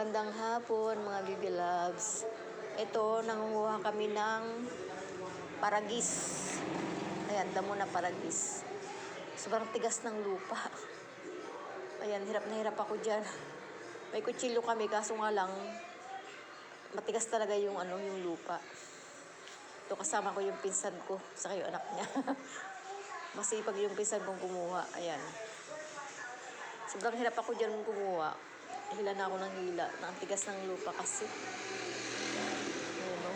Magandang hapon mga baby loves. Ito, nangunguha kami ng paragis. Ayan, damo na paragis. Sobrang tigas ng lupa. Ayan, hirap na hirap ako dyan. May kutsilyo kami, kaso nga lang, matigas talaga yung lupa. Ito, kasama ko yung pinsan ko, saka yung anak niya. Masipag yung pinsan kong kumuha. Ayan. Sobrang hirap ako dyan kumuha. Hila na ako ng hila. Ang tigas ng lupa kasi. Ayan o.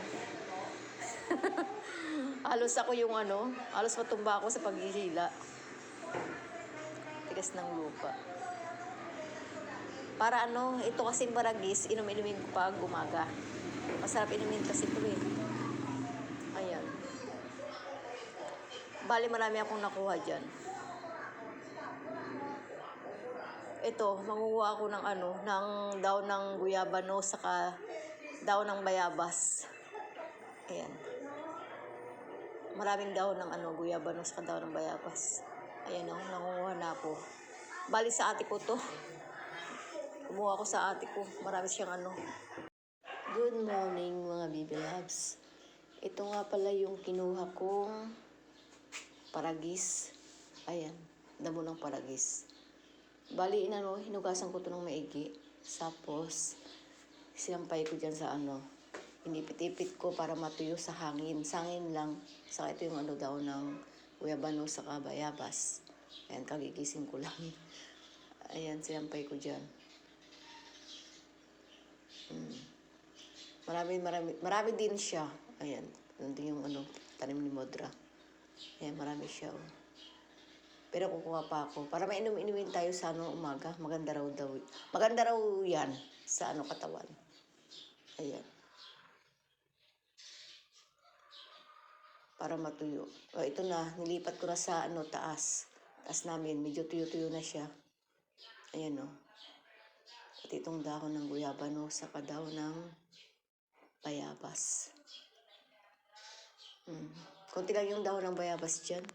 Halos ako yung halos matumba ako sa paghihila. Tigas ng lupa. Para ito kasing baragis, inumin ko pag umaga. Masarap inumin kasi ito eh. Ayan. Bali marami akong nakuha dyan. Ito, manguha ako ng ng daon ng guyabano saka daon ng bayabas. Ayan. Maraming daon ng guyabano saka daon ng bayabas. Ayan o, nanguha na ako. Bali sa ate ko to. Kumuha ako sa ate ko. Marami siyang Good morning mga baby loves. Ito nga pala yung kinuha kong paragis. Ayan, damo ng paragis. Bali, hinugasan ko to ng maigi. Tapos, sinampay ko dyan sa inipit-ipit ko para matuyo sa hangin. Sa hangin lang. Saka ito yung daw ng guyabano saka bayabas. Ayan, kagigising ko lang. Ayan, sinampay ko dyan. Marami din siya. Ayan, nandun yung tanim ni Modra. Ayan, marami siya. Oh. Pero kukuha pa ako. Para mainom-inumin tayo sa umaga. Maganda raw daw. Maganda raw yan sa katawan. Ayan. Para matuyo. O, ito na. Nilipat ko na sa taas. Taas namin. Medyo tuyo-tuyo na siya. Ayan o. At itong dahon ng guyabano sa dahon ng bayabas. Konti lang yung dahon ng bayabas dyan.